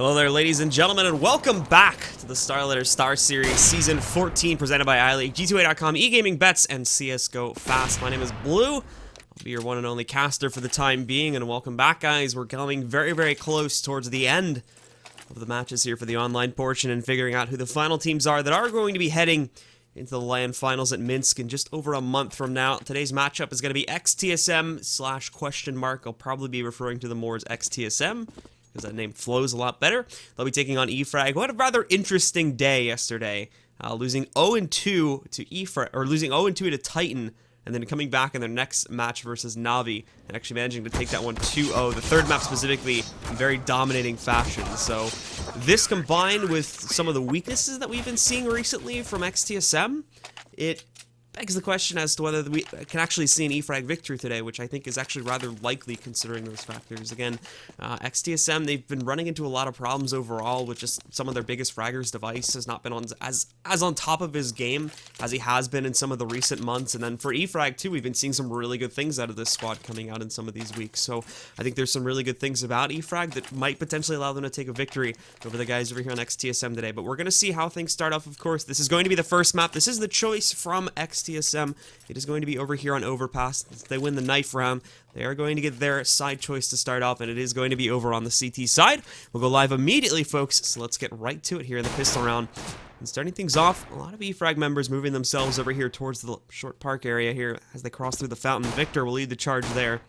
Hello there, ladies and gentlemen, and welcome back to the StarLadder StarSeries Season 14, presented by iLeague, G2A.com, eGaming Bets, and CSGO Fast. My name is Blue. I'll be your one and only caster for the time being, and welcome back, guys. We're coming very close towards the end of the matches here for the online portion and figuring out who the final teams are that are going to be heading into the LAN finals at Minsk in just over a month from now. Today's matchup is going to be XTSM / I'll probably be referring to them more as XTSM, because that name flows a lot better. They'll be taking on E-Frag, who had a rather interesting day yesterday, losing 0-2 to E-Frag, or losing 0-2 to Titan, and then coming back in their next match versus Navi, and actually managing to take that one 2-0, the third map specifically, in very dominating fashion. So this combined with some of the weaknesses that we've been seeing recently from XTSM, it begs the question as to whether we can actually see an E-Frag victory today, which I think is actually rather likely considering those factors. Again, XTSM, they've been running into a lot of problems overall with just some of their biggest fraggers. Device has not been on as on top of his game as he has been in some of the recent months. And then for E-Frag too, we've been seeing some really good things out of this squad coming out in some of these weeks. So I think there's some really good things about E-Frag that might potentially allow them to take a victory over the guys over here on XTSM today. But we're going to see how things start off, of course. This is going to be the first map. This is the choice from XTSM. It is going to be over here on Overpass. If they win the knife round, they are going to get their side choice to start off, and it is going to be over on the CT side. We'll go live immediately, folks, so let's get right to it here in the pistol round. And starting things off, a lot of E-Frag members moving themselves over here towards the short park area here as they cross through the fountain. Viktor will lead the charge there.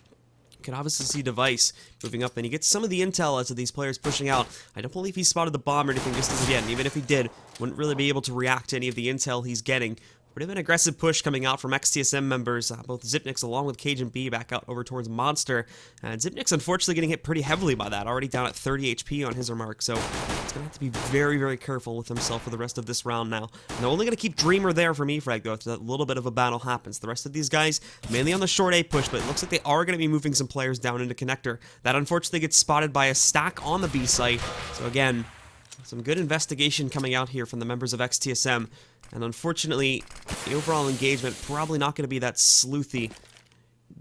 You can obviously see Device moving up, and he gets some of the intel as to these players pushing out. I don't believe he spotted the bomb or anything just as of yet, and even if he did, wouldn't really be able to react to any of the intel he's getting. Bit of an aggressive push coming out from XTSM members, both Zipnix along with cajunb back out over towards Monster. And Zipnix unfortunately getting hit pretty heavily by that, already down at 30 HP on his remark, so he's going to have to be very careful with himself for the rest of this round now. And they're only going to keep Dreamer there from E-Frag though, if that little bit of a battle happens. The rest of these guys, mainly on the short A push, but it looks like they are going to be moving some players down into connector. That unfortunately gets spotted by a stack on the B site, so again, some good investigation coming out here from the members of XTSM. And unfortunately, the overall engagement probably not going to be that sleuthy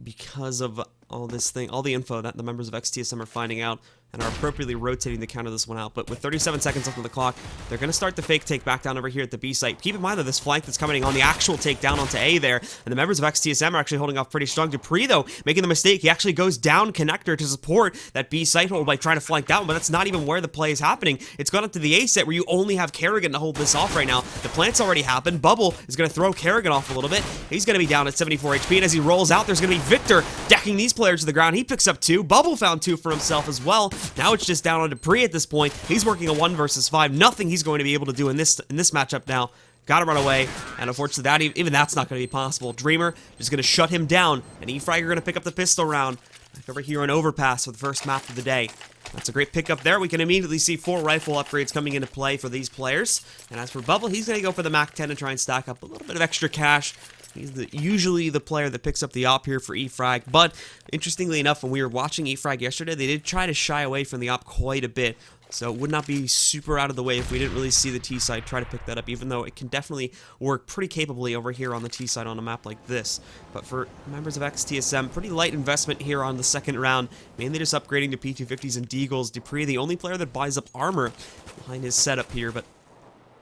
because of all the info that the members of XTSM are finding out and are appropriately rotating to counter this one out. But with 37 seconds left on the clock, they're going to start the fake take back down over here at the B site. Keep in mind that this flank that's coming on the actual takedown onto A there, and the members of XTSM are actually holding off pretty strong. dupreeh, though, making the mistake. He actually goes down connector to support that B site hold by trying to flank down, but that's not even where the play is happening. It's gone up to the A set where you only have karrigan to hold this off right now. The plant's already happened. Bubble is going to throw karrigan off a little bit. He's going to be down at 74 HP, and as he rolls out, there's going to be Viktor decking these players to the ground. He picks up 2. Bubble found 2 for himself as well. Now it's just down on dupreeh at this point. He's working a 1 versus 5. Nothing he's going to be able to do in this matchup now. Gotta run away, and unfortunately even that's not going to be possible. Dreamer is going to shut him down, and E-Frag are going to pick up the pistol round. Back over here on Overpass for the first map of the day. That's a great pickup there. We can immediately see 4 rifle upgrades coming into play for these players. And as for Bubble, he's going to go for the Mac 10 and try and stack up a little bit of extra cash. He's usually the player that picks up the op here for E-Frag, but interestingly enough, when we were watching E-Frag yesterday, they did try to shy away from the op quite a bit, so it would not be super out of the way if we didn't really see the T side try to pick that up, even though it can definitely work pretty capably over here on the T side on a map like this. But for members of XTSM, pretty light investment here on the second round, mainly just upgrading to P250s and Deagles. dupreeh, the only player that buys up armor behind his setup here, but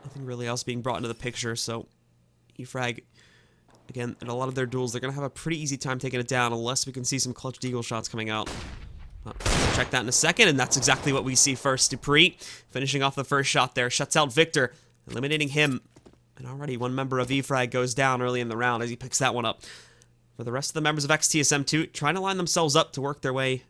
nothing really else being brought into the picture, so E-Frag, again, in a lot of their duels, they're going to have a pretty easy time taking it down unless we can see some clutch deagle shots coming out. We'll check that in a second, and that's exactly what we see first. dupreeh finishing off the first shot there, shuts out Viktor, eliminating him. And already one member of E-Frag goes down early in the round as he picks that one up. For the rest of the members of XTSM too, trying to line themselves up to work their way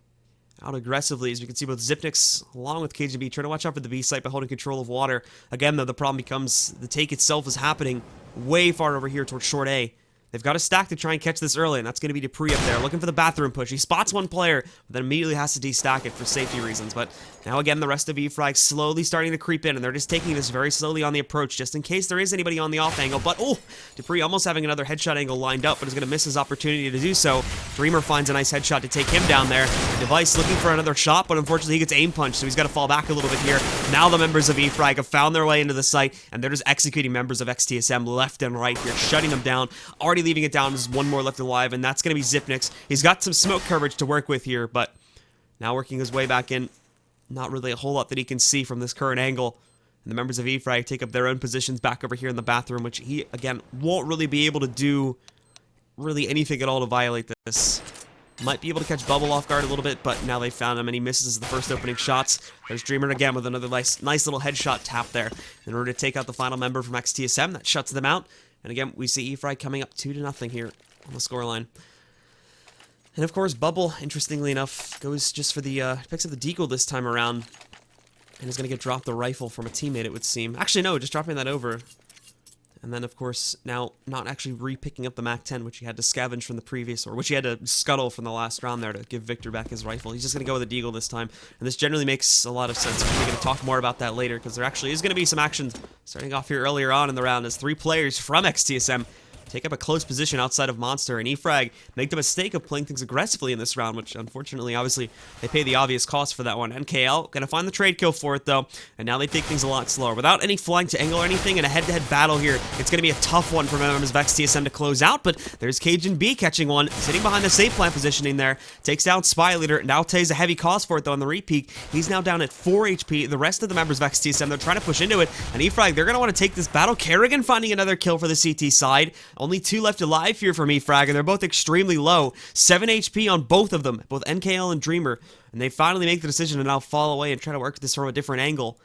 out aggressively, as we can see both Zipnix along with cajunb trying to watch out for the B site by holding control of water. Again, though, the problem becomes the take itself is happening way far over here towards short A. They've got a stack to try and catch this early, and that's going to be dupreeh up there, looking for the bathroom push. He spots one player, but then immediately has to destack it for safety reasons. But now again, the rest of E-Frag slowly starting to creep in, and they're just taking this very slowly on the approach, just in case there is anybody on the off angle. But, oh, dupreeh almost having another headshot angle lined up, but is going to miss his opportunity to do so. Dreamer finds a nice headshot to take him down there. Device looking for another shot, but unfortunately he gets aim punched, so he's got to fall back a little bit here. Now the members of E-Frag have found their way into the site, and they're just executing members of XTSM left and right here, shutting them down, already leaving it down as one more left alive, and that's going to be Zipnix. He's got some smoke coverage to work with here, but now working his way back in. not really a whole lot that he can see from this current angle. And the members of E-Frag take up their own positions back over here in the bathroom, which he, again, won't really be able to do really anything at all to violate this. Might be able to catch Bubble off guard a little bit, but now they found him, and he misses the first opening shots. There's Dreamer again with another nice little headshot tap there in order to take out the final member from XTSM. That shuts them out. And again, we see E-Frag coming up 2-0 here on the scoreline. And of course, Bubble, interestingly enough, goes just for the, picks up the deagle this time around. And is going to get dropped the rifle from a teammate, it would seem. Actually, no, just dropping that over. And then, of course, now not actually re-picking up the MAC-10, which he had to scavenge from the previous, or which he had to scuttle from the last round there to give Viktor back his rifle. He's just going to go with a deagle this time. And this generally makes a lot of sense. We're going to talk more about that later, because there actually is going to be some action starting off here earlier on in the round as 3 players from XTSM take up a close position outside of Monster, and E-Frag make the mistake of playing things aggressively in this round, which unfortunately, obviously, they pay the obvious cost for that one. NKL gonna find the trade kill for it though, and now they take things a lot slower. Without any flying to angle or anything in a head-to-head battle here, it's gonna be a tough one for members of XTSM to close out, but there's cajunb catching one, sitting behind the safe plant positioning there, takes down spyleadeR, now takes a heavy cost for it though on the repeat. He's now down at 4 HP. The rest of the members of XTSM, they're trying to push into it, and E-Frag, they're gonna want to take this battle. karrigan finding another kill for the CT side. Only 2 left alive here from E-Frag, and they're both extremely low. 7 HP on both of them, both NKL and Dreamer, and they finally make the decision to now fall away and try to work this from a different angle.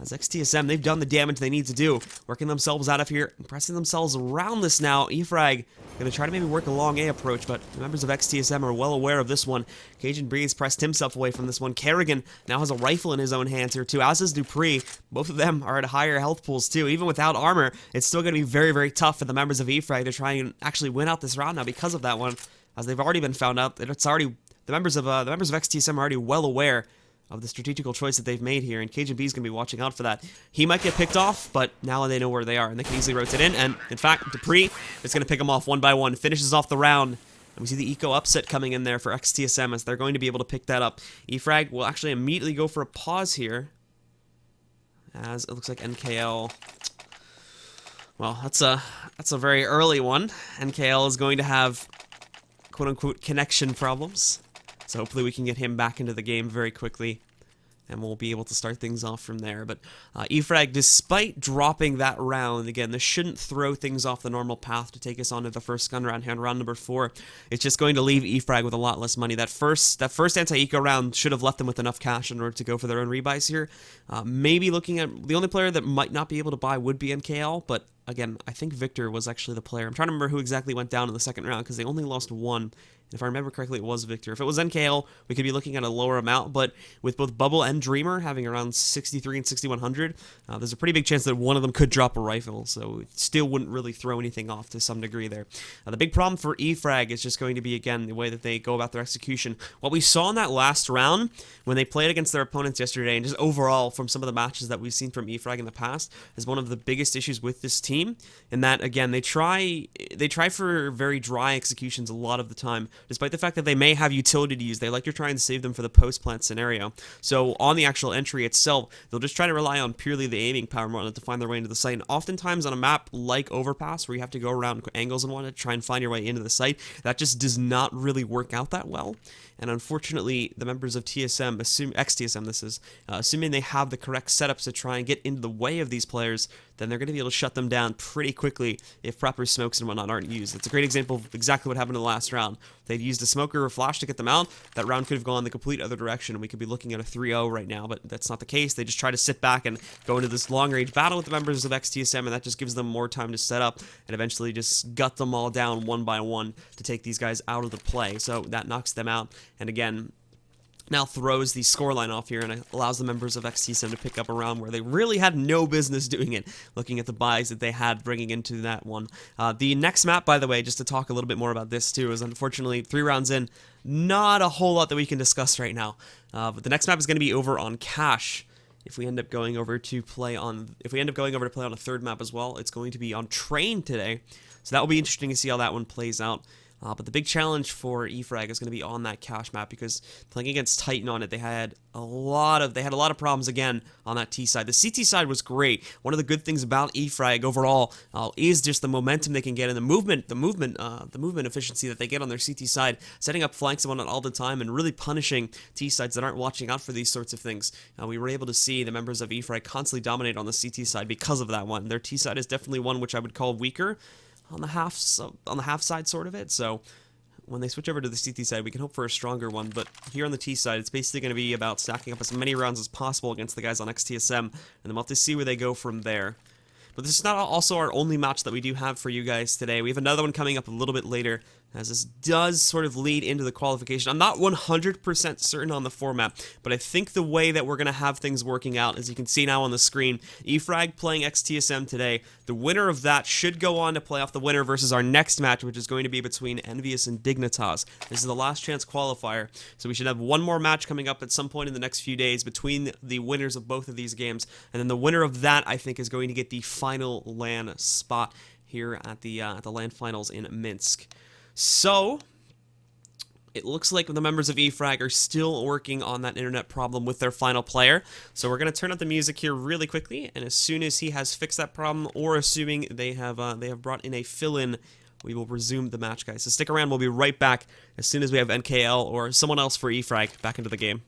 As XTSM, they've done the damage they need to do, working themselves out of here, and pressing themselves around this now. E-Frag going to try to maybe work a long A approach, but the members of XTSM are well aware of this one. cajunb has pressed himself away from this one. karrigan now has a rifle in his own hands here too, as is dupreeh. Both of them are at higher health pools too. Even without armor, it's still going to be very, very tough for the members of E-Frag to try and actually win out this round now because of that one, as they've already been found out that it's already the members of XTSM are already well aware of the strategical choice that they've made here, and cajunb is going to be watching out for that. He might get picked off, but now they know where they are, and they can easily rotate in, and in fact, dupreeh is going to pick them off one by one, finishes off the round, and we see the eco upset coming in there for XTSM as they're going to be able to pick that up. E-Frag will actually immediately go for a pause here, as it looks like NKL... Well, that's a very early one. NKL is going to have quote-unquote connection problems. So hopefully we can get him back into the game very quickly, and we'll be able to start things off from there. But E-Frag, despite dropping that round, again, this shouldn't throw things off the normal path to take us on to the first gun round here on round number 4. It's just going to leave E-Frag with a lot less money. That first anti-eco round should have left them with enough cash in order to go for their own rebuys here. Maybe looking at the only player that might not be able to buy would be NKL, but again, I think Viktor was actually the player. I'm trying to remember who exactly went down in the second round because they only lost 1. If I remember correctly, it was Viktor. If it was NKL, we could be looking at a lower amount, but with both Bubble and Dreamer having around 63 and 6100, there's a pretty big chance that one of them could drop a rifle, so it still wouldn't really throw anything off to some degree there. The big problem for E-Frag is just going to be, again, the way that they go about their execution. What we saw in that last round, when they played against their opponents yesterday, and just overall from some of the matches that we've seen from E-Frag in the past, is one of the biggest issues with this team, in that, again, they try for very dry executions a lot of the time. Despite the fact that they may have utility to use, they like to try and save them for the post-plant scenario. So on the actual entry itself, they'll just try to rely on purely the aiming power more to find their way into the site. And oftentimes on a map like Overpass, where you have to go around angles and whatnot to try and find your way into the site, that just does not really work out that well. And unfortunately, the members of TSM, XTSM this is, assuming they have the correct setups to try and get into the way of these players, then they're going to be able to shut them down pretty quickly if proper smokes and whatnot aren't used. It's a great example of exactly what happened in the last round. If they'd used a smoker or a flash to get them out, that round could have gone the complete other direction, and we could be looking at a 3-0 right now, but that's not the case. They just try to sit back and go into this long-range battle with the members of XTSM, and that just gives them more time to set up and eventually just gut them all down one by one to take these guys out of the play. So that knocks them out, and again, now throws the scoreline off here and allows the members of XTSM to pick up a round where they really had no business doing it, looking at the buys that they had bringing into that one. The next map, by the way, just to talk a little bit more about this too, is unfortunately 3 rounds in, not a whole lot that we can discuss right now. But the next map is going to be over on Cache. If we end up going over to play on, a 3rd map as well, it's going to be on Train today. So that will be interesting to see how that one plays out. But the big challenge for E-Frag is going to be on that cache map, because playing against Titan on it, they had a lot of problems again on that T side. The CT side was great. One of the good things about E-Frag overall is just the momentum they can get and the movement efficiency that they get on their CT side, setting up flanks and whatnot all the time and really punishing T sides that aren't watching out for these sorts of things. We were able to see the members of E-Frag constantly dominate on the CT side because of that one. Their T side is definitely one which I would call weaker on the half side sort of it. So when they switch over to the CT side, we can hope for a stronger one. But here on the T side, it's basically going to be about stacking up as many rounds as possible against the guys on XTSM, and then we'll have to see where they go from there. But this is not also our only match that we do have for you guys today. We have another one coming up a little bit later, as this does sort of lead into the qualification. I'm not 100% certain on the format, but I think the way that we're going to have things working out, as you can see now on the screen, E-Frag playing XTSM today. The winner of that should go on to play off the winner versus our next match, which is going to be between EnVyUs and Dignitas. This is the last chance qualifier, so we should have one more match coming up at some point in the next few days between the winners of both of these games, and then the winner of that, I think, is going to get the final LAN spot here at the LAN finals in Minsk. So, it looks like the members of E-Frag are still working on that internet problem with their final player. So we're going to turn up the music here really quickly, and as soon as he has fixed that problem, or assuming they have brought in a fill-in, we will resume the match, guys. So stick around, we'll be right back as soon as we have NKL or someone else for E-Frag back into the game.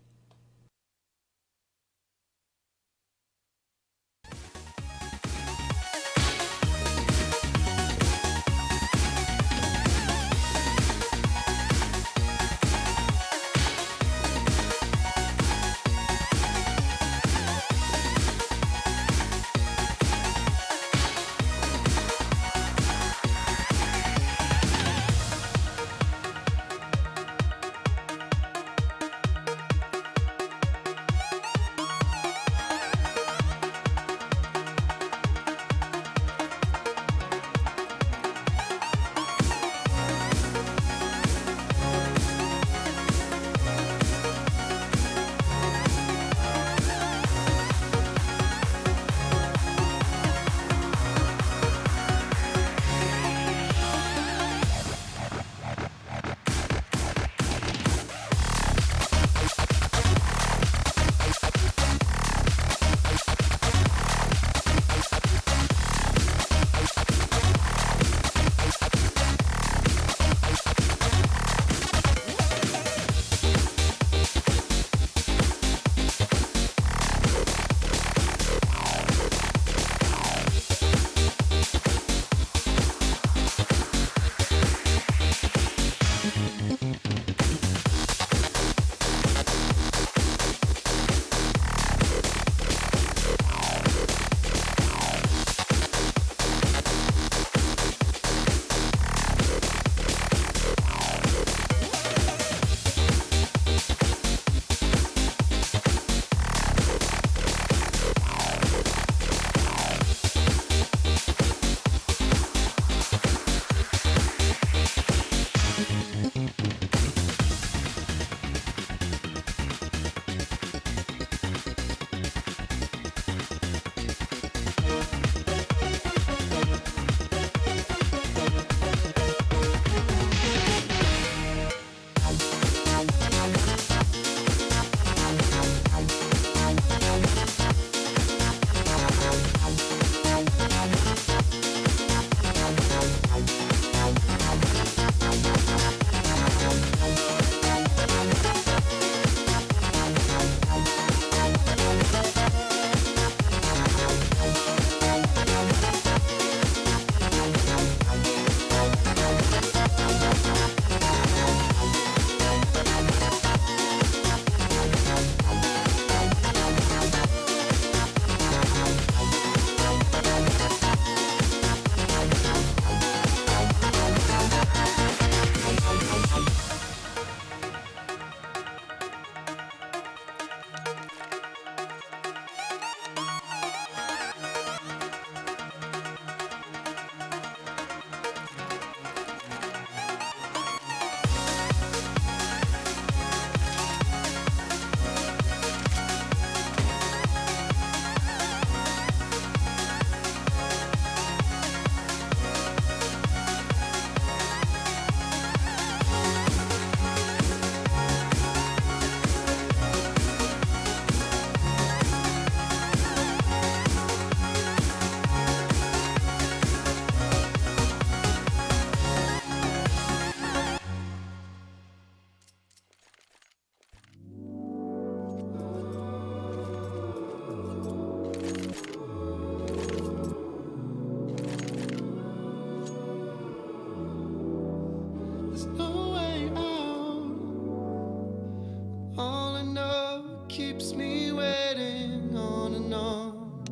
keeps me waiting on and on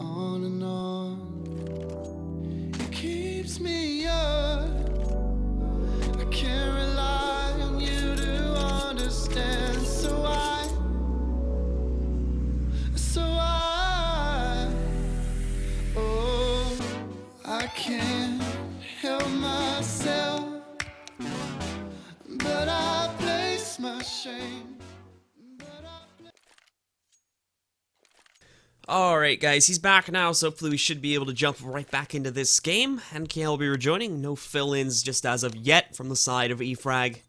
and on. It keeps me up. I can't rely on you to understand, so oh, I can't help myself, but I place my shame. Alright guys, he's back now, so hopefully we should be able to jump right back into this game. NKL will be rejoining, no fill-ins just as of yet from the side of E-Frag.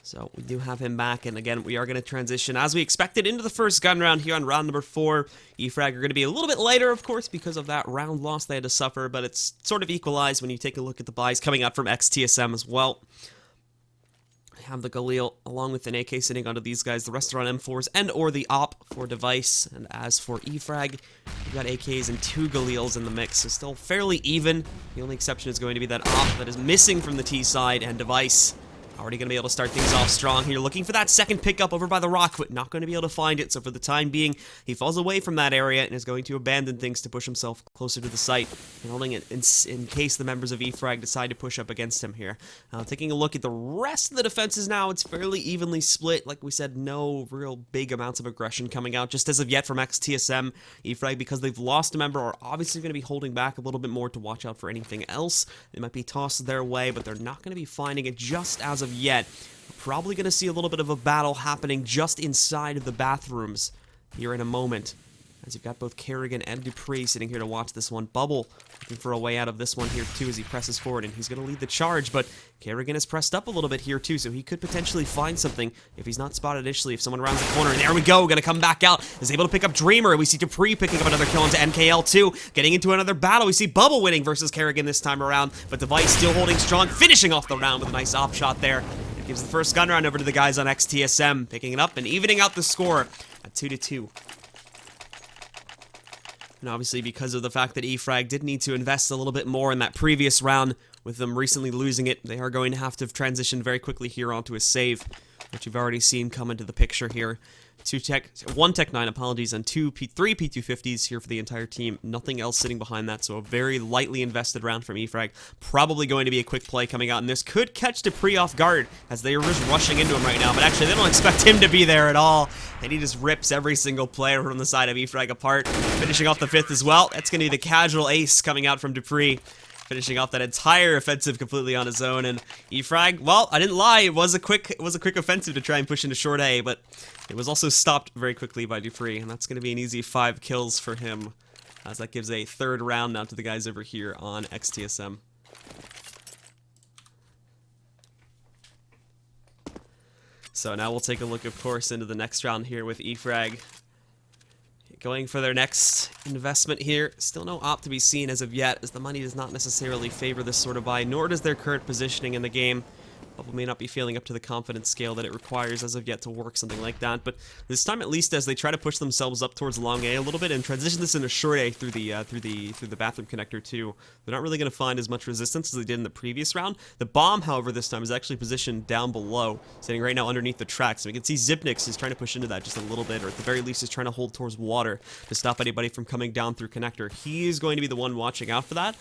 So we do have him back, and again, we are going to transition, as we expected, into the first gun round here on round number 4. E-Frag are going to be a little bit lighter, of course, because of that round loss they had to suffer, but it's sort of equalized when you take a look at the buys coming out from XTSM as well. I have the Galil along with an AK sitting onto these guys. The rest are on M4s and or the op for device. And as for E-Frag, we've got AKs and 2 Galils in the mix, so still fairly even. The only exception is going to be that op that is missing from the T side, and device already going to be able to start things off strong here. Looking for that second pickup over by the rock, but not going to be able to find it. So for the time being, he falls away from that area and is going to abandon things to push himself closer to the site, and holding it in case the members of E-Frag decide to push up against him here. Taking a look at the rest of the defenses now, it's fairly evenly split. Like we said, no real big amounts of aggression coming out just as of yet from XTSM. E-Frag, because they've lost a member, are obviously going to be holding back a little bit more to watch out for anything else. They might be tossed their way, but they're not going to be finding it just as of yet. We're probably going to see a little bit of a battle happening just inside of the bathrooms here in a moment, as you've got both karrigan and dupreeh sitting here to watch this one. Bubble looking for a way out of this one here too as he presses forward, and he's going to lead the charge, but karrigan is pressed up a little bit here too, so he could potentially find something if he's not spotted initially, if someone rounds the corner. And there we go, going to come back out, is able to pick up Dreamer. We see dupreeh picking up another kill into NKL too, getting into another battle. We see Bubble winning versus karrigan this time around, but Device still holding strong, finishing off the round with a nice op shot there. It gives the first gun round over to the guys on XTSM, picking it up and evening out the score at 2-2. And obviously, because of the fact that E-Frag did need to invest a little bit more in that previous round, with them recently losing it, they are going to have to transition very quickly here onto a save, which you've already seen come into the picture here. One Tech 9, apologies, and three P250s here for the entire team. Nothing else sitting behind that, so a very lightly invested round from E-Frag. Probably going to be a quick play coming out, and this could catch dupreeh off guard, as they are just rushing into him right now, but actually they don't expect him to be there at all, and he just rips every single player from the side of E-Frag apart, finishing off the 5th as well. That's going to be the casual ace coming out from dupreeh, finishing off that entire offensive completely on his own. And E-Frag, well, I didn't lie, it was a quick offensive to try and push into short A, but it was also stopped very quickly by dupreeh, and that's going to be an easy 5 kills for him, as that gives a 3rd round now to the guys over here on XTSM. So now we'll take a look, of course, into the next round here with E-Frag going for their next investment here. Still no op to be seen as of yet, as the money does not necessarily favor this sort of buy, nor does their current positioning in the game. Bubble may not be feeling up to the confidence scale that it requires as of yet to work something like that, but this time at least, as they try to push themselves up towards long A a little bit and transition this into short A through the bathroom connector too, they're not really going to find as much resistance as they did in the previous round. The bomb, however, this time is actually positioned down below, sitting right now underneath the track, so we can see Zipnix is trying to push into that just a little bit, or at the very least is trying to hold towards water to stop anybody from coming down through connector. He is going to be the one watching out for that.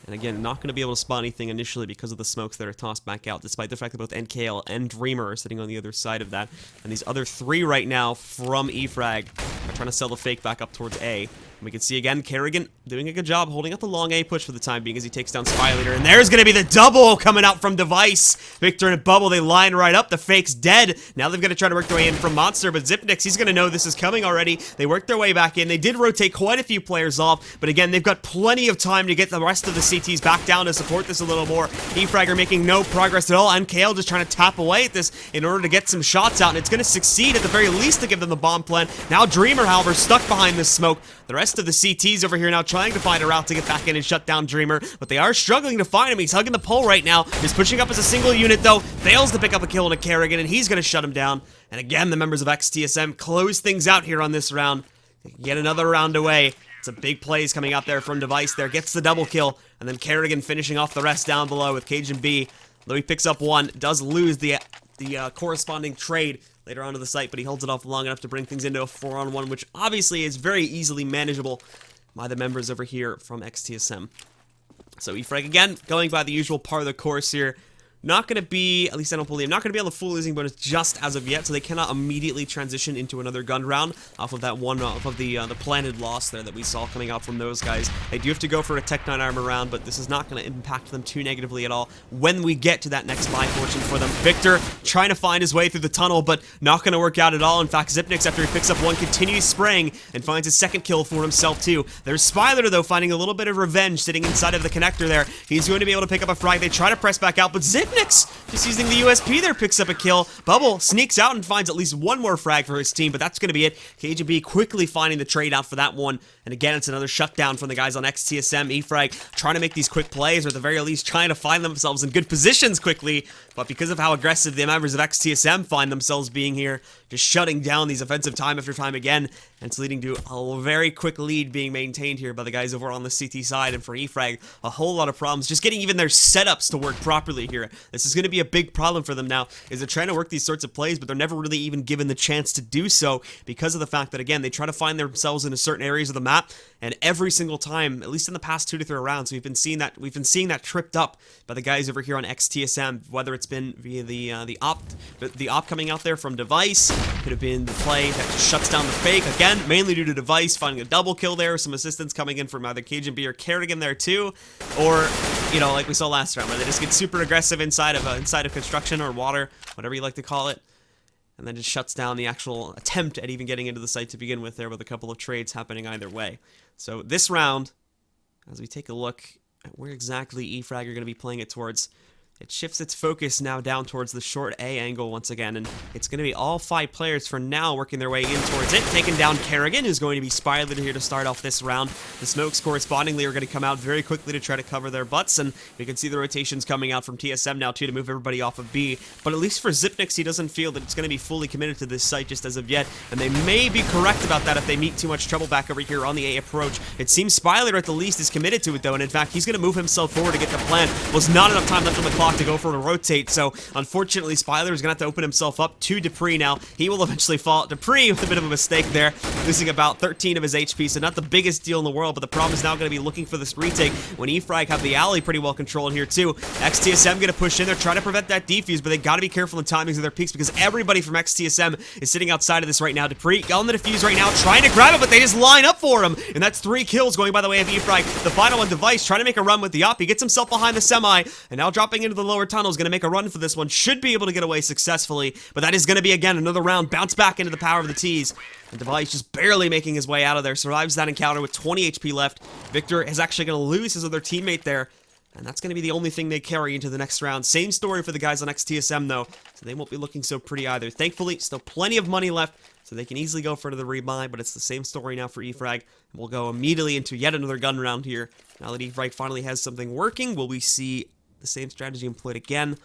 And again, not going to be able to spot anything initially because of the smokes that are tossed back out, despite the fact that both NKL and Dreamer are sitting on the other side of that. And these other 3 right now from E-Frag are trying to sell the fake back up towards A. And we can see again, karrigan doing a good job holding up the long A push for the time being as he takes down spyleadeR. And there's going to be the double coming out from Device. Viktor and Bubble, they line right up. The fake's dead. Now they've got to try to work their way in from Monster, but Zipnix, he's going to know this is coming already. They worked their way back in. They did rotate quite a few players off, but again, they've got plenty of time to get the rest of the CTs back down to support this a little more. E-Frag are making no progress at all, and KL just trying to tap away at this in order to get some shots out, and it's going to succeed at the very least to give them the bomb plan. Now Dreamer, however, stuck behind this smoke. The rest of the CTs over here now trying to find a route to get back in and shut down Dreamer, but they are struggling to find him. He's hugging the pole right now. He's pushing up as a single unit, though. Fails to pick up a kill on a karrigan, and he's going to shut him down. And again, the members of XTSM close things out here on this round. They can get another round away. Some big plays coming out there from Device there. Gets the double kill, and then karrigan finishing off the rest down below with cajunb. Though he picks up one, does lose the corresponding trade. later onto the site, but he holds it off long enough to bring things into a 4-on-1, which obviously is very easily manageable by the members over here from XTSM. So E-Frag again, going by the usual part of the course here. Not going to be, at least I don't believe, not going to be able to full losing bonus just as of yet, so they cannot immediately transition into another gun round off of that one, off of the planted loss there that we saw coming out from those guys. They do have to go for a Tech 9 armor round, but this is not going to impact them too negatively at all when we get to that next buy fortune for them. Viktor trying to find his way through the tunnel, but not going to work out at all. In fact, Xyp9x, after he picks up one, continues spraying and finds his second kill for himself too. There's spyleadeR though, finding a little bit of revenge sitting inside of the connector there. He's going to be able to pick up a frag. They try to press back out, but Xyp9x, just using the USP there, picks up a kill. Bubble sneaks out and finds at least one more frag for his team, but that's going to be it. cajunb quickly finding the trade out for that one. And again, it's another shutdown from the guys on XTSM. E-Frag trying to make these quick plays, or at the very least trying to find themselves in good positions quickly. But because of how aggressive the members of XTSM find themselves being here, just shutting down these offensive time after time again. And it's leading to a very quick lead being maintained here by the guys over on the CT side. And for E-Frag, a whole lot of problems just getting even their setups to work properly here. This is going to be a big problem for them now, is they're trying to work these sorts of plays, but they're never really even given the chance to do so because of the fact that, again, they try to find themselves in certain areas of the map, and every single time, at least in the past 2 to 3 rounds, we've been seeing that tripped up by the guys over here on XTSM, whether it's been via the op coming out there from Device, could have been the play that just shuts down the fake, again, mainly due to Device finding a double kill there, some assistance coming in from either cajunb or karrigan there too, or, you know, like we saw last round, where they just get super aggressive inside of construction or water, whatever you like to call it, and then just shuts down the actual attempt at even getting into the site to begin with there, with a couple of trades happening either way. So this round, as we take a look at where exactly E-Frag are going to be playing it towards, it shifts its focus now down towards the short A angle once again, and it's going to be all 5 players for now working their way in towards it, taking down karrigan, who's going to be spyleadeR here to start off this round. The smokes correspondingly are going to come out very quickly to try to cover their butts, and you can see the rotations coming out from TSM now too to move everybody off of B, but at least for Xyp9x, he doesn't feel that it's going to be fully committed to this site just as of yet, and they may be correct about that if they meet too much trouble back over here on the A approach. It seems spyleadeR at the least is committed to it though, and in fact, he's going to move himself forward to get the plan. Was not enough time left on the clock to go for a rotate, so unfortunately spyleadeR is going to have to open himself up to dupreeh now. He will eventually fall. dupreeh with a bit of a mistake there, losing about 13 of his HP, so not the biggest deal in the world, but the problem is now going to be looking for this retake when E-Frag have the alley pretty well controlled here too. XTSM going to push in there, trying to prevent that defuse, but they got to be careful in timings of their peaks because everybody from XTSM is sitting outside of this right now. dupreeh on the defuse right now, trying to grab it, but they just line up for him, and that's 3 kills going by the way of E-Frag. The final one, Device, trying to make a run with the op. He gets himself behind the semi, and now dropping into the lower tunnel is going to make a run for this one. Should be able to get away successfully, but that is going to be, again, another round. Bounce back into the power of the T's. And Device just barely making his way out of there. Survives that encounter with 20 HP left. Viktor is actually going to lose his other teammate there, and that's going to be the only thing they carry into the next round. Same story for the guys on XTSM, though, so they won't be looking so pretty either. Thankfully, still plenty of money left, so they can easily go for another rebuy, but it's the same story now for E-Frag. And we'll go immediately into yet another gun round here. Now that E-Frag finally has something working, will we see the same strategy employed again?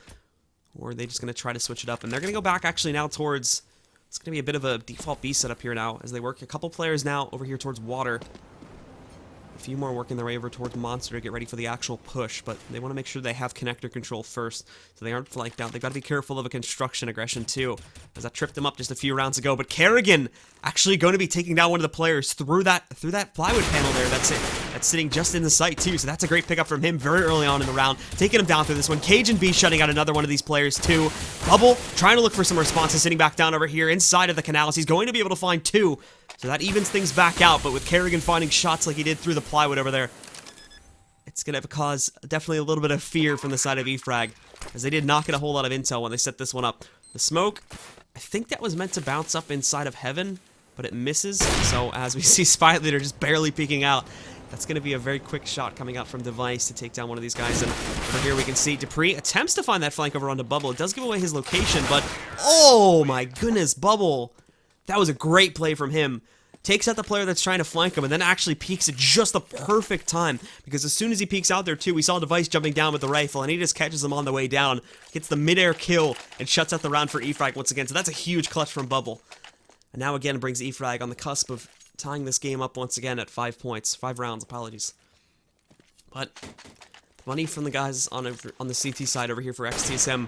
Or are they just going to try to switch it up? And they're going to go back actually now towards... It's going to be a bit of a default B setup here now, as they work a couple players now over here towards water. A few more working their way over towards Monster to get ready for the actual push, but they want to make sure they have connector control first, so they aren't flanked out. They've got to be careful of a construction aggression too, as that tripped them up just a few rounds ago. But karrigan actually going to be taking down one of the players through that plywood panel there. That's it. That's sitting just in the site too, so that's a great pickup from him very early on in the round, taking him down through this one. cajunb shutting out another one of these players too. Bubble trying to look for some responses, sitting back down over here inside of the canals. He's going to be able to find 2. So that evens things back out, but with karrigan finding shots like he did through the plywood over there, it's going to cause definitely a little bit of fear from the side of E-Frag, as they did not get a whole lot of intel when they set this one up. The smoke, I think that was meant to bounce up inside of heaven, but it misses. So as we see spyleadeR just barely peeking out, that's going to be a very quick shot coming out from Device to take down one of these guys. And over here we can see dupreeh attempts to find that flank over onto Bubble. It does give away his location, but oh my goodness, Bubble. That was a great play from him. Takes out the player that's trying to flank him, and then actually peeks at just the perfect time, because as soon as he peeks out there too, we saw Device jumping down with the rifle, and he just catches him on the way down, gets the mid-air kill, and shuts out the round for E-Frag once again. So that's a huge clutch from Bubble. And now again brings E-Frag on the cusp of tying this game up once again at 5 points. 5 rounds, apologies. But money from the guys on the CT side over here for XTSM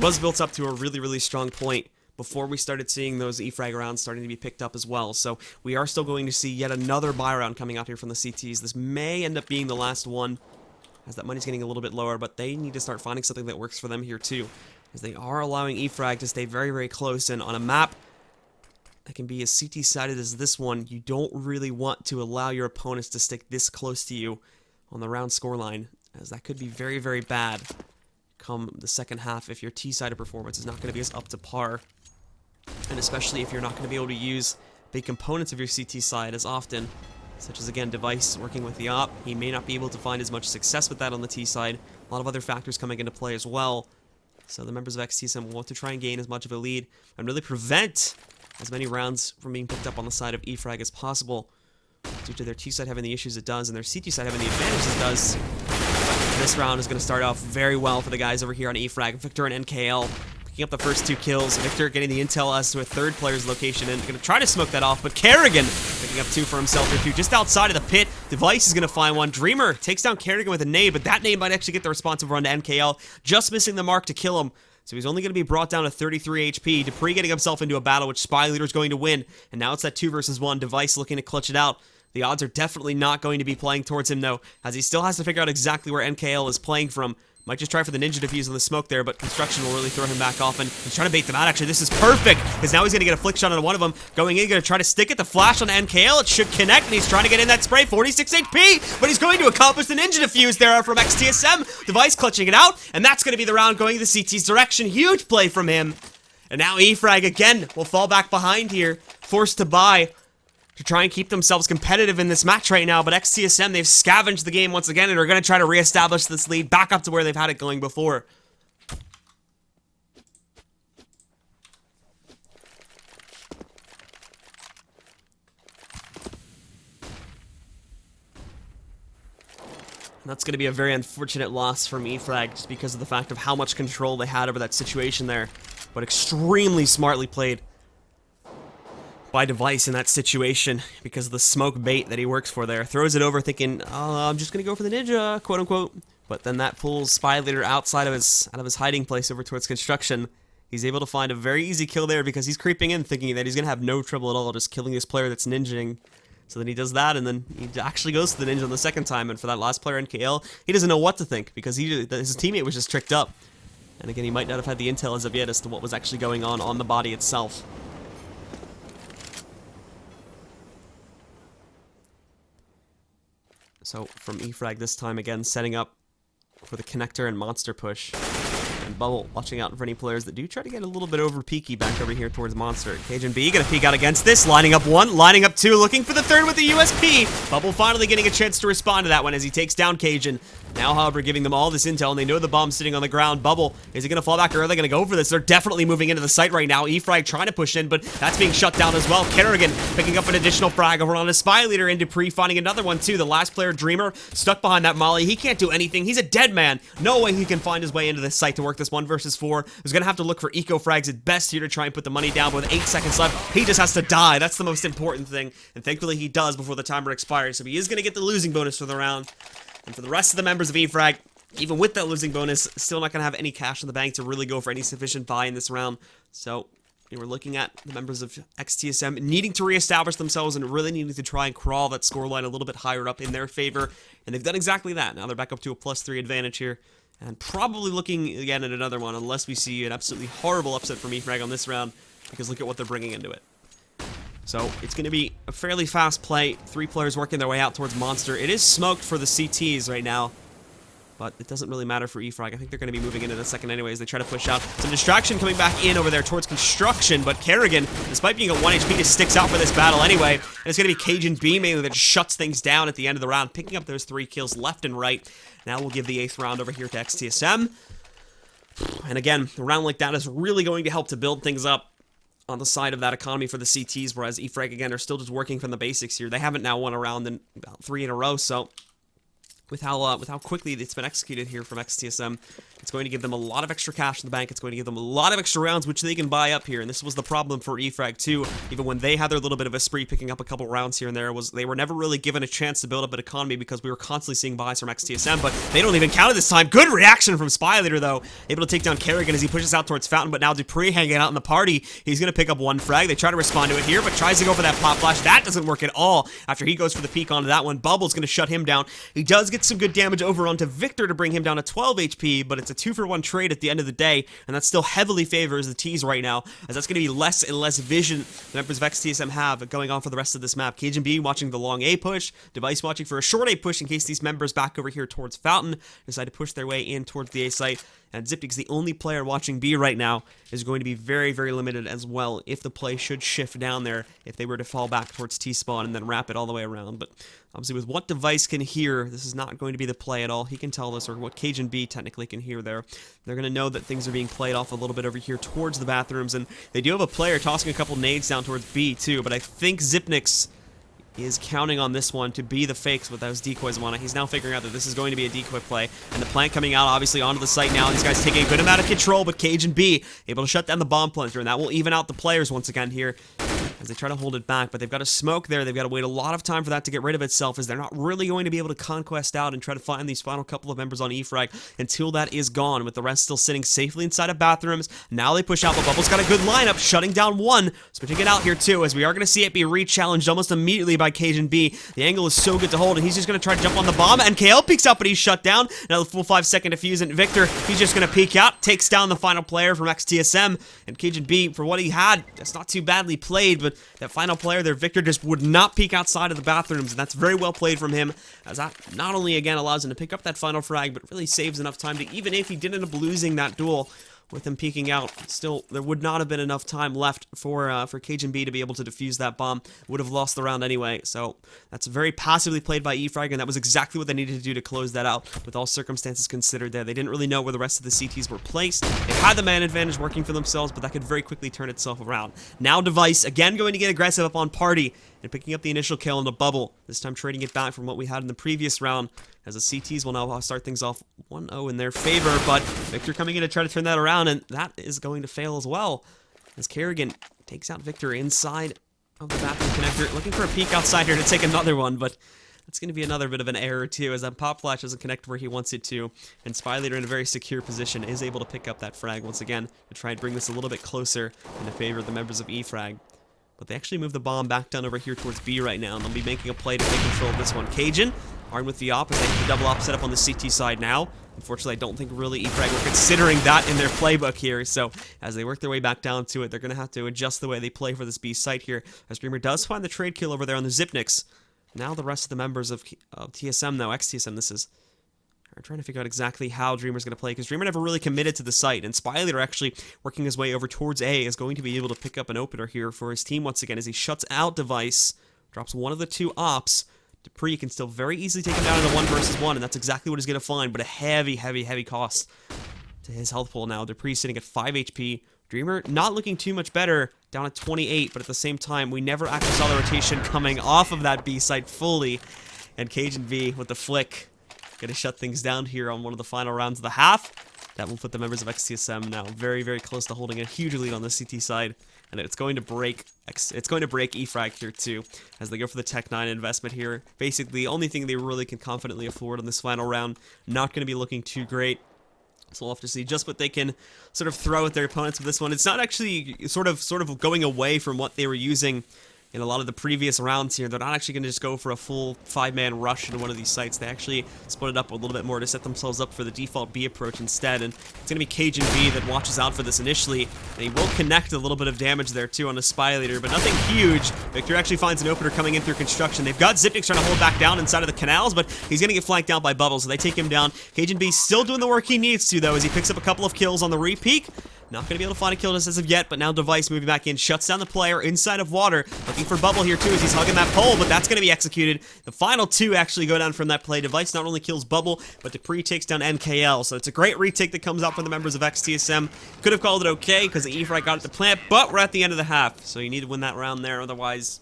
was built up to a really, really strong point. before we started seeing those E-Frag rounds starting to be picked up as well. So we are still going to see yet another buy round coming out here from the CTs. This may end up being the last one, as that money's getting a little bit lower, but they need to start finding something that works for them here too, as they are allowing E-Frag to stay very, very close. And on a map that can be as CT-sided as this one, you don't really want to allow your opponents to stick this close to you on the round scoreline, as that could be very, very bad come the second half if your T-sided performance is not going to be as up to par. And especially if you're not going to be able to use big components of your CT side as often, such as, again, Device working with the op. He may not be able to find as much success with that on the T side. A lot of other factors coming into play as well. So the members of XTSM will want to try and gain as much of a lead and really prevent as many rounds from being picked up on the side of E-Frag as possible, due to their T side having the issues it does and their CT side having the advantages it does. But this round is going to start off very well for the guys over here on E-Frag. Viktor and NKL picking up the first 2 kills. Viktor getting the intel as to a third player's location and going to try to smoke that off, but karrigan picking up 2 for himself here too. Just outside of the pit, Device is going to find one. Dreamer takes down karrigan with a nade, but that nade might actually get the responsive run to NKL, just missing the mark to kill him. So he's only going to be brought down to 33 HP. dupreeh getting himself into a battle, which spyleadeR is going to win. And now it's that 2 versus 1. Device looking to clutch it out. The odds are definitely not going to be playing towards him, though, as he still has to figure out exactly where NKL is playing from. Might just try for the ninja defuse on the smoke there, but construction will really throw him back off, and he's trying to bait them out. Actually, this is perfect, because now he's going to get a flick shot on one of them. Going in, going to try to stick it. The flash on NKL. It should connect, and he's trying to get in that spray. 46 HP, but he's going to accomplish the ninja defuse there from XTSM. Device clutching it out, and that's going to be the round going the CT's direction. Huge play from him. And now E-Frag again will fall back behind here, forced to buy to try and keep themselves competitive in this match right now, but XTSM, they've scavenged the game once again and are going to try to reestablish this lead back up to where they've had it going before. And that's going to be a very unfortunate loss from E-Frag, just because of the fact of how much control they had over that situation there, but extremely smartly played by Device in that situation, because of the smoke bait that he works for there. Throws it over thinking, oh, I'm just going to go for the ninja, quote unquote. But then that pulls spyleadeR outside of his hiding place over towards construction. He's able to find a very easy kill there because he's creeping in thinking that he's going to have no trouble at all just killing this player that's ninjing. So then he does that, and then he actually goes to the ninja on the second time, and for that last player, NKL, he doesn't know what to think because his teammate was just tricked up. And again, he might not have had the intel as of yet as to what was actually going on the body itself. So from E-Frag this time, again, setting up for the connector and monster push. And Bubble watching out for any players that do try to get a little bit over peaky back over here towards monster. cajunb gonna peek out against this, lining up 1, lining up 2, looking for the 3rd with the USP. Bubble finally getting a chance to respond to that one as he takes down Cajun. Now, however, giving them all this intel, and they know the bomb's sitting on the ground. Bubble, is he going to fall back, or are they going to go for this? They're definitely moving into the site right now. E-Frag trying to push in, but that's being shut down as well. karrigan picking up an additional frag over on his spyleadeR, and dupreeh finding another one, too. The last player, Dreamer, stuck behind that molly. He can't do anything. He's a dead man. No way he can find his way into this site to work this 1 versus 4. He's going to have to look for eco-frags at best here to try and put the money down, but with 8 seconds left, he just has to die. That's the most important thing, and thankfully he does before the timer expires, so he is going to get the losing bonus for the round. And for the rest of the members of E-Frag, even with that losing bonus, still not going to have any cash in the bank to really go for any sufficient buy in this round. So we're looking at the members of XTSM needing to reestablish themselves and really needing to try and crawl that scoreline a little bit higher up in their favor. And they've done exactly that. Now they're back up to a +3 advantage here. And probably looking again at another one, unless we see an absolutely horrible upset from E-Frag on this round, because look at what they're bringing into it. So it's going to be a fairly fast play. 3 players working their way out towards monster. It is smoked for the CTs right now, but it doesn't really matter for E-Frag. I think they're going to be moving into the second anyways. They try to push out. Some distraction coming back in over there towards construction, but karrigan, despite being a 1 HP, just sticks out for this battle anyway. And it's going to be cajunb mainly that shuts things down at the end of the round, picking up those 3 kills left and right. Now we'll give the 8th round over here to XTSM. And again, a round like that is really going to help to build things up on the side of that economy for the CTs, whereas E-Frag, again, are still just working from the basics here. They haven't now won a round in about 3 in a row, so with how quickly it's been executed here from XTSM. It's going to give them a lot of extra cash in the bank. It's going to give them a lot of extra rounds, which they can buy up here. And this was the problem for E-Frag too. Even when they had their little bit of a spree, picking up a couple rounds here and there, was they were never really given a chance to build up an economy because we were constantly seeing buys from XTSM. But they don't even count it this time. Good reaction from spyleadeR though, able to take down karrigan as he pushes out towards Fountain. But now dupreeh hanging out in the party. He's going to pick up one frag. They try to respond to it here, but tries to go for that pop flash. That doesn't work at all. After he goes for the peek onto that one, Bubble's going to shut him down. He does get some good damage over onto Viktor to bring him down to 12 HP, but it's a 2-for-1 trade at the end of the day, and that still heavily favors the T's right now, as that's going to be less and less vision the members of XTSM have going on for the rest of this map. cajunb watching the long A push, Device watching for a short A push in case these members back over here towards Fountain decide to push their way in towards the A site. And Ziptik's the only player watching B right now, is going to be very, very limited as well if the play should shift down there, if they were to fall back towards T-spawn and then wrap it all the way around. But obviously with what Device can hear, this is not going to be the play at all. He can tell this, or what cajunb technically can hear there. They're going to know that things are being played off a little bit over here towards the bathrooms, and they do have a player tossing a couple nades down towards B too, but I think Zipnik's is counting on this one to be the fakes with those decoys on it. He's now figuring out that this is going to be a decoy play, and the plant coming out obviously onto the site now. These guys taking a good amount of control, but cajunb able to shut down the bomb plunger, and that will even out the players once again here as they try to hold it back. But they've got to smoke there. They've got to wait a lot of time for that to get rid of itself, as they're not really going to be able to conquest out and try to find these final couple of members on E-Frag until that is gone, with the rest still sitting safely inside of bathrooms. Now they push out, but Bubble's got a good lineup, shutting down one, switching it out here too, as we are going to see it be re-challenged almost immediately by cajunb. The angle is so good to hold, and he's just going to try to jump on the bomb, and KL peeks out, but he's shut down. Now the full 5-second defuse, and Viktor, he's just going to peek out, takes down the final player from XTSM, and cajunb, for what he had, that's not too badly played, but that final player there, Viktor, just would not peek outside of the bathrooms, and that's very well played from him, as that not only, again, allows him to pick up that final frag, but really saves enough time to, even if he did end up losing that duel, with him peeking out, still, there would not have been enough time left for cajunb to be able to defuse that bomb. Would have lost the round anyway, so that's very passively played by E-Frag, and that was exactly what they needed to do to close that out, with all circumstances considered there. They didn't really know where the rest of the CTs were placed. They had the man advantage working for themselves, but that could very quickly turn itself around. Now Device, again going to get aggressive up on Party, and picking up the initial kill in the Bubble, this time trading it back from what we had in the previous round, as the CTs will now start things off 1-0 in their favor, but Viktor coming in to try to turn that around, and that is going to fail as well, as karrigan takes out Viktor inside of the bathroom connector, looking for a peek outside here to take another one, but that's going to be another bit of an error too, as that pop flash doesn't connect where he wants it to, and spyleadeR in a very secure position is able to pick up that frag once again to try and bring this a little bit closer in the favor of the members of E-Frag. But they actually move the bomb back down over here towards B right now, and they'll be making a play to take control of this one. Cajun, armed with the op, as they have the double op set up on the CT side now. Unfortunately, I don't think really E-Frag were considering that in their playbook here, so as they work their way back down to it, they're going to have to adjust the way they play for this B site here, as Dreamer does find the trade kill over there on the Zipniks. Now the rest of the members of TSM, though, XTSM this is, are trying to figure out exactly how Dreamer's going to play, because Dreamer never really committed to the site, and spyleadeR actually working his way over towards A is going to be able to pick up an opener here for his team once again, as he shuts out Device, drops one of the two ops. dupreeh can still very easily take him down in a 1 versus 1, and that's exactly what he's going to find, but a heavy, heavy, heavy cost to his health pool now. dupreeh sitting at 5 HP. Dreamer not looking too much better, down at 28, but at the same time, we never actually saw the rotation coming off of that B site fully, and cajunb with the flick going to shut things down here on one of the final rounds of the half. That will put the members of XTSM now very, very close to holding a huge lead on the CT side, and it's going to break E-Frag here too, as they go for the Tech 9 investment here. Basically, the only thing they really can confidently afford on this final round. Not going to be looking too great. So we'll have to see just what they can sort of throw at their opponents with this one. It's not actually sort of going away from what they were using in a lot of the previous rounds here. They're not actually going to just go for a full 5-man rush into one of these sites. They actually split it up a little bit more to set themselves up for the default B approach instead, and it's going to be cajunb that watches out for this initially, and he will connect a little bit of damage there too on the spyleadeR, but nothing huge. Viktor actually finds an opener coming in through construction. They've got Zipnik trying to hold back down inside of the canals, but he's going to get flanked down by Bubble, so they take him down. cajunb still doing the work he needs to, though, as he picks up a couple of kills on the re-peek. Not going to be able to find a kill just as of yet, but now Device moving back in, shuts down the player inside of water, looking for Bubble here too as he's hugging that pole, but that's going to be executed. The final two actually go down from that play. Device not only kills Bubble, but dupreeh takes down NKL, so it's a great retake that comes out from the members of XTSM. Could have called it okay, because the E-Frag got at the plant, but we're at the end of the half, so you need to win that round there, otherwise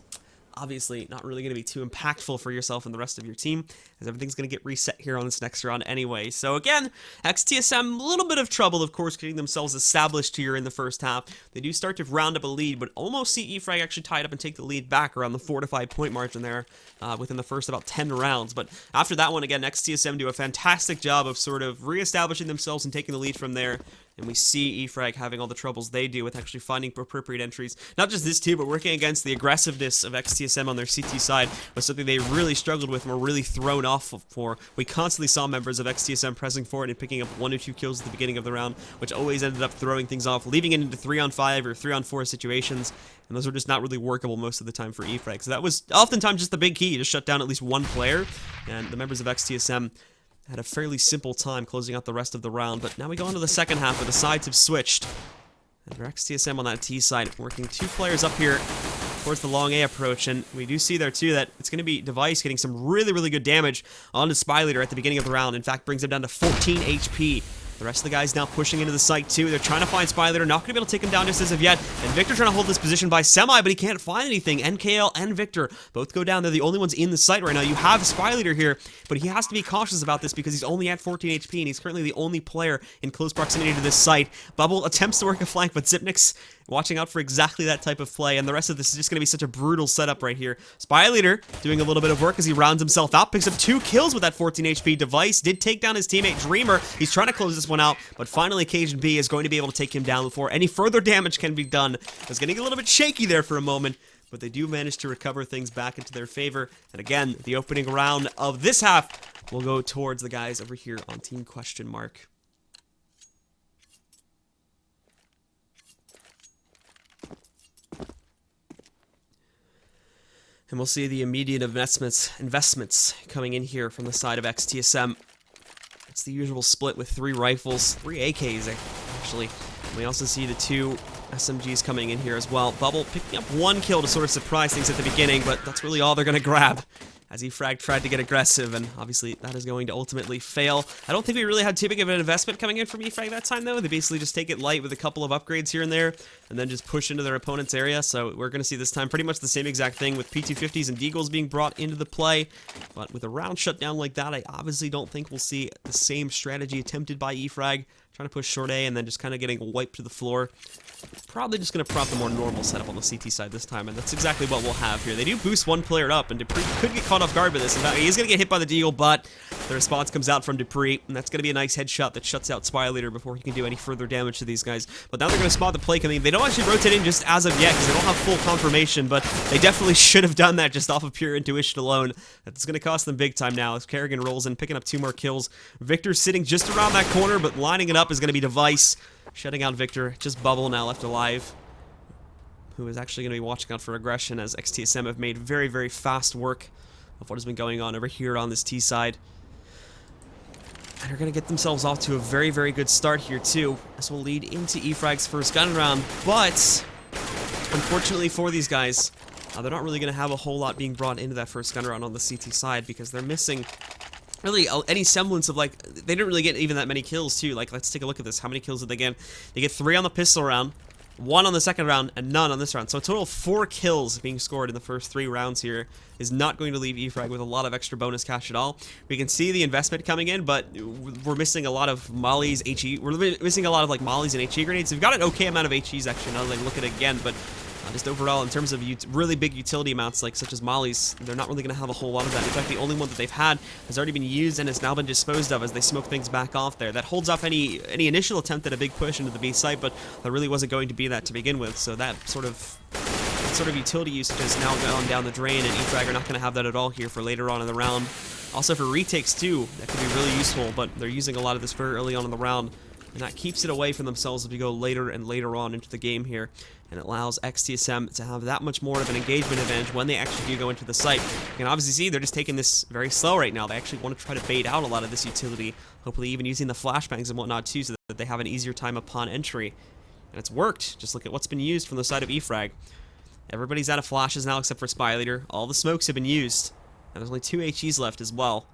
obviously not really going to be too impactful for yourself and the rest of your team, as everything's going to get reset here on this next round anyway. So again, XTSM, a little bit of trouble, of course, getting themselves established here in the first half. They do start to round up a lead, but almost see E-Frag actually tied up and take the lead back around the 4 to 5 point margin there within the first about 10 rounds. But after that one, again, XTSM do a fantastic job of sort of reestablishing themselves and taking the lead from there. And we see E-Frag having all the troubles they do with actually finding appropriate entries. Not just this too, but working against the aggressiveness of XTSM on their CT side was something they really struggled with and were really thrown off for. We constantly saw members of XTSM pressing forward and picking up 1 or 2 kills at the beginning of the round, which always ended up throwing things off, leaving it into 3-on-5 or 3-on-4 situations. And those were just not really workable most of the time for E-Frag. So that was oftentimes just the big key, to shut down at least one player. And the members of XTSM had a fairly simple time closing out the rest of the round, but now we go into the second half where the sides have switched. And for XTSM on that T side, working 2 players up here towards the long A approach, and we do see there too that it's going to be Device getting some really good damage onto spyleadeR at the beginning of the round. In fact, brings him down to 14 HP. The rest of the guys now pushing into the site too. They're trying to find spyleadeR, not going to be able to take him down just as of yet. And Viktor trying to hold this position by semi, but he can't find anything. NKL and Viktor both go down. They're the only ones in the site right now. You have spyleadeR here, but he has to be cautious about this because he's only at 14 HP, and he's currently the only player in close proximity to this site. Bubble attempts to work a flank, but Zipnik's watching out for exactly that type of play, and the rest of this is just going to be such a brutal setup right here. spyleadeR doing a little bit of work as he rounds himself out, picks up 2 kills with that 14 HP. Device did take down his teammate Dreamer. He's trying to close this one out, but finally cajunb is going to be able to take him down before any further damage can be done. It's getting a little bit shaky there for a moment, but they do manage to recover things back into their favor. And again, the opening round of this half will go towards the guys over here on Team Question Mark. And we'll see the immediate investments coming in here from the side of XTSM. It's the usual split with 3 rifles, 3 AKs actually. And we also see the 2 SMGs coming in here as well. Bubble picking up 1 kill to sort of surprise things at the beginning, but that's really all they're going to grab, as E-Frag tried to get aggressive, and obviously that is going to ultimately fail. I don't think we really had too big of an investment coming in from E-Frag that time, though. They basically just take it light with a couple of upgrades here and there, and then just push into their opponent's area. So we're going to see this time pretty much the same exact thing with P250s and Deagles being brought into the play. But with a round shutdown like that, I obviously don't think we'll see the same strategy attempted by E-Frag, trying to push short A and then just kind of getting wiped to the floor. Probably just going to prompt a more normal setup on the CT side this time, and that's exactly what we'll have here. They do boost 1 player up, and dupreeh could get caught off guard by this. In fact, he's going to get hit by the deagle, but the response comes out from dupreeh, and that's going to be a nice headshot that shuts out spyleadeR before he can do any further damage to these guys. But now they're going to spot the play coming. They don't actually rotate in just as of yet, because they don't have full confirmation, but they definitely should have done that just off of pure intuition alone. That's going to cost them big time now, as karrigan rolls in, picking up 2 more kills. Viktor's sitting just around that corner, but lining it up is going to be Device. Shutting out Viktor, just Bubble now left alive, who is actually going to be watching out for aggression, as XTSM have made very fast work of what has been going on over here on this T side. And are going to get themselves off to a very good start here too. This will lead into E-Frag's first gun round, but unfortunately for these guys, they're not really going to have a whole lot being brought into that first gun round on the CT side, because they're missing really any semblance of, like, they didn't really get even that many kills too. Like, let's take a look at this. How many kills did they get? They get 3 on the pistol round, 1 on the second round, and none on this round. So a total of 4 kills being scored in the first 3 rounds here is not going to leave E-Frag with a lot of extra bonus cash at all. We can see the investment coming in, but we're missing a lot of mollies, HE. We're missing a lot of, like, mollies and HE grenades. We've got an okay amount of HEs actually now that I look at it again, but just overall, in terms of really big utility amounts, like such as mollies, they're not really going to have a whole lot of that. In fact, the only one that they've had has already been used and has now been disposed of as they smoke things back off there. That holds off any initial attempt at a big push into the B site, but there really wasn't going to be that to begin with. So that sort of utility usage has now gone down the drain, and E-Frag are not going to have that at all here for later on in the round. Also for retakes too, that could be really useful, but they're using a lot of this very early on in the round, and that keeps it away from themselves as we go later and later on into the game here. And it allows XTSM to have that much more of an engagement advantage when they actually do go into the site. You can obviously see they're just taking this very slow right now. They actually want to try to bait out a lot of this utility, hopefully even using the flashbangs and whatnot too, so that they have an easier time upon entry. And it's worked. Just look at what's been used from the side of E-Frag. Everybody's out of flashes now except for spyleadeR. All the smokes have been used. And there's only 2 HEs left as well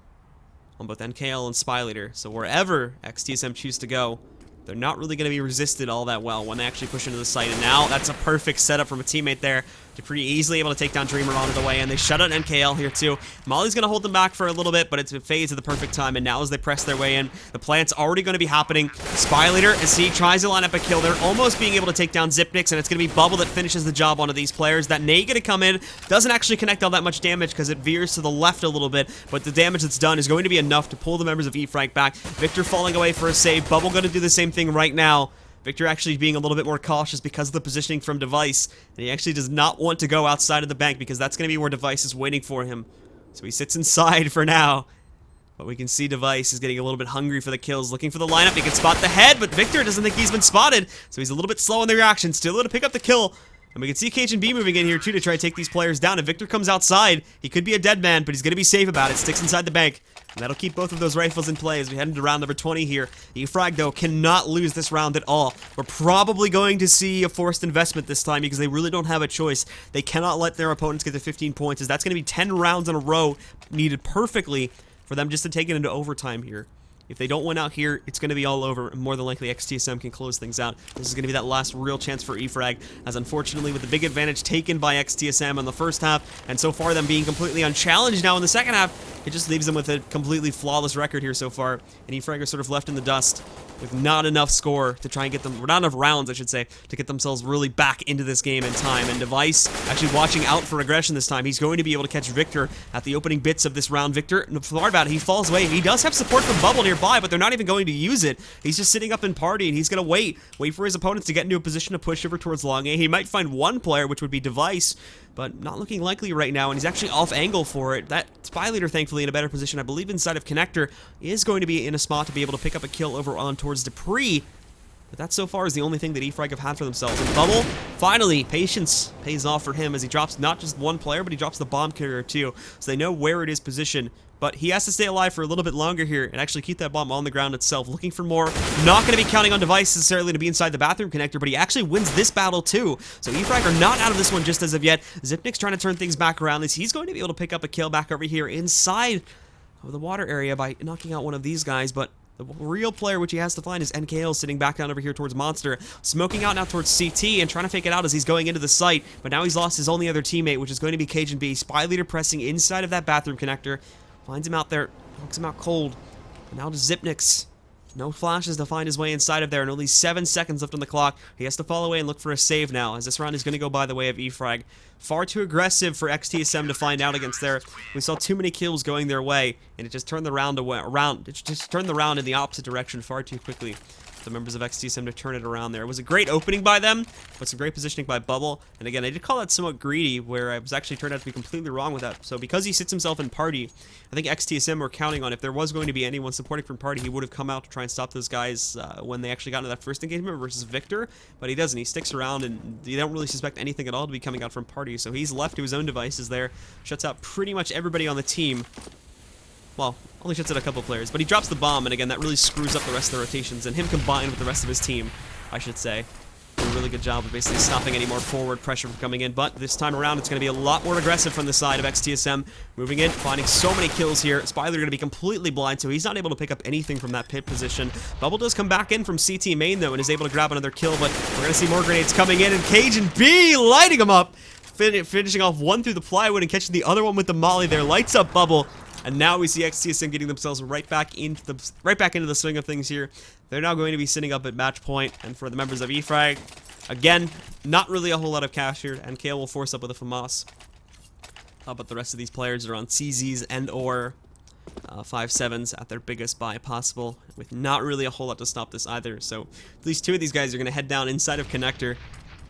on both NKL and spyleadeR. So wherever XTSM choose to go, they're not really going to be resisted all that well when they actually push into the site. And now that's a perfect setup from a teammate there. dupreeh easily able to take down Dreamer on the way, and they shut out NKL here too. Molly's going to hold them back for a little bit, but it's fades at the perfect time, and now as they press their way in, the plant's already going to be happening. spyleadeR, as he tries to line up a kill, they're almost being able to take down Xyp9x, and it's going to be Bubble that finishes the job onto these players. That nade going to come in, doesn't actually connect all that much damage because it veers to the left a little bit, but the damage that's done is going to be enough to pull the members of E-Frag back. Viktor falling away for a save. Bubble going to do the same thing right now. Viktor actually being a little bit more cautious because of the positioning from Device, and he actually does not want to go outside of the bank because that's going to be where Device is waiting for him. So he sits inside for now, but we can see Device is getting a little bit hungry for the kills, looking for the lineup. He can spot the head, but Viktor doesn't think he's been spotted, so he's a little bit slow in the reaction, still able to pick up the kill. And we can see cajunb moving in here too to try to take these players down. If Viktor comes outside, he could be a dead man, but he's going to be safe about it. Sticks inside the bank. And that'll keep both of those rifles in play as we head into round number 20 here. E-Frag, though, cannot lose this round at all. We're probably going to see a forced investment this time because they really don't have a choice. They cannot let their opponents get to 15 points, as that's going to be 10 rounds in a row needed perfectly for them just to take it into overtime here. If they don't win out here, it's going to be all over, and more than likely XTSM can close things out. This is going to be that last real chance for E-Frag, as unfortunately with the big advantage taken by XTSM in the first half, and so far them being completely unchallenged now in the second half, it just leaves them with a completely flawless record here so far, and E-Frag are sort of left in the dust with not enough score to try and get them, or not enough rounds, I should say, to get themselves really back into this game in time. And Device actually watching out for aggression this time. He's going to be able to catch Viktor at the opening bits of this round. Viktor, smart about it, he falls away. He does have support from Bubble nearby, but they're not even going to use it. He's just sitting up in party, and he's going to wait for his opponents to get into a position to push over towards long A. He might find one player, which would be Device, but not looking likely right now, and he's actually off angle for it. That spyleadeR, thankfully, in a better position, I believe inside of connector, is going to be in a spot to be able to pick up a kill over on towards dupreeh, but that so far is the only thing that E-Frag have had for themselves. And Bubble, finally, patience pays off for him as he drops not just one player, but he drops the bomb carrier too, so they know where it is positioned. But he has to stay alive for a little bit longer here and actually keep that bomb on the ground itself. Looking for more. Not going to be counting on Device necessarily to be inside the bathroom connector, but he actually wins this battle too. So E-Frag are not out of this one just as of yet. Xyp9x trying to turn things back around as he's going to be able to pick up a kill back over here inside of the water area by knocking out one of these guys, but the real player which he has to find is NKL sitting back down over here towards Monster, smoking out now towards CT and trying to fake it out as he's going into the site, but now he's lost his only other teammate, which is going to be cajunb. spyleadeR pressing inside of that bathroom connector. Finds him out there, knocks him out cold. And now to Xyp9x. No flashes to find his way inside of there, and only 7 seconds left on the clock. He has to fall away and look for a save now, as this round is going to go by the way of E-Frag. Far too aggressive for XTSM to find out against there. We saw too many kills going their way, and it just turned the round in the opposite direction far too quickly. The members of XTSM to turn it around there. It was a great opening by them, but some great positioning by Bubble. And again, I did call that somewhat greedy, where I was actually turned out to be completely wrong with that. So because he sits himself in party, I think XTSM were counting on if there was going to be anyone supporting from party, he would have come out to try and stop those guys when they actually got into that first engagement versus Viktor. But he doesn't. He sticks around, and you don't really suspect anything at all to be coming out from party. So he's left to his own devices there. Shuts out pretty much everybody on the team. Well, only shuts out a couple players, but he drops the bomb, and again, that really screws up the rest of the rotations, and him combined with the rest of his team, I should say, do a really good job of basically stopping any more forward pressure from coming in. But this time around, it's going to be a lot more aggressive from the side of XTSM, moving in, finding so many kills here. spyleadeR going to be completely blind, so he's not able to pick up anything from that pit position. Bubble does come back in from CT main, though, and is able to grab another kill, but we're going to see more grenades coming in, and cajunb lighting him up, finishing off one through the plywood and catching the other one with the molly there. Lights up Bubble. And now we see XTSM getting themselves right back into the swing of things here. They're now going to be sitting up at match point, and for the members of E-Frag, again, not really a whole lot of cash here. And KL will force up with a FAMAS. But the rest of these players are on CZs and or 5.7s at their biggest buy possible, with not really a whole lot to stop this either. So at least two of these guys are going to head down inside of connector,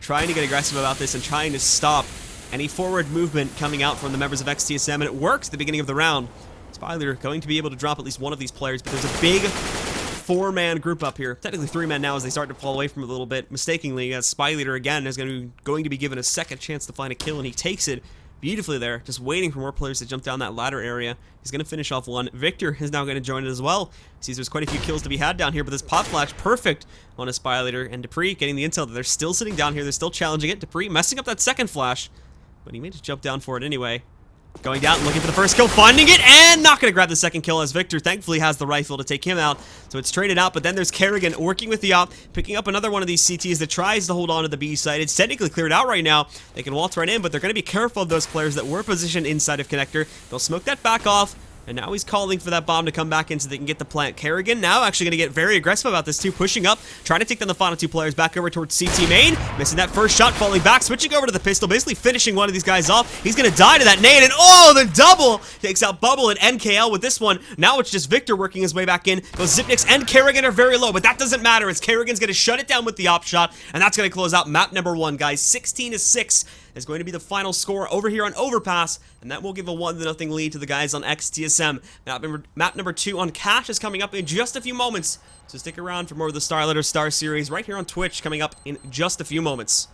trying to get aggressive about this and trying to stop any forward movement coming out from the members of XTSM, and it works at the beginning of the round. spyleadeR going to be able to drop at least one of these players, but there's a big 4-man group up here. Technically 3-man now as they start to fall away from it a little bit. Mistakenly, as spyleadeR again is going to be given a second chance to find a kill, and he takes it beautifully there, just waiting for more players to jump down that ladder area. He's going to finish off one. Viktor is now going to join it as well. Sees there's quite a few kills to be had down here, but this pop flash, perfect on a spyleadeR, and dupreeh getting the intel that they're still sitting down here. They're still challenging it. dupreeh messing up that second flash, but he may just jump down for it anyway. Going down, looking for the first kill, finding it, and not going to grab the second kill as Viktor thankfully has the rifle to take him out. So it's traded out, but then there's karrigan working with the op, picking up another one of these CTs that tries to hold on to the B site. It's technically cleared out right now. They can waltz right in, but they're going to be careful of those players that were positioned inside of connector. They'll smoke that back off. And now he's calling for that bomb to come back in so they can get the plant. karrigan now actually going to get very aggressive about this too, pushing up, trying to take down the final two players back over towards CT main. Missing that first shot, falling back, switching over to the pistol, basically finishing one of these guys off. He's going to die to that nade, and oh, the double! Takes out Bubble and NKL with this one. Now it's just Viktor working his way back in. Both Zipniks and karrigan are very low, but that doesn't matter. It's karrigan's going to shut it down with the op shot, and that's going to close out map number 1, guys. 16-6 is going to be the final score over here on Overpass, and that will give a 1-0 lead to the guys on XTSM. Map number 2 on Cash is coming up in just a few moments, so stick around for more of the StarLadder Star Series right here on Twitch coming up in just a few moments.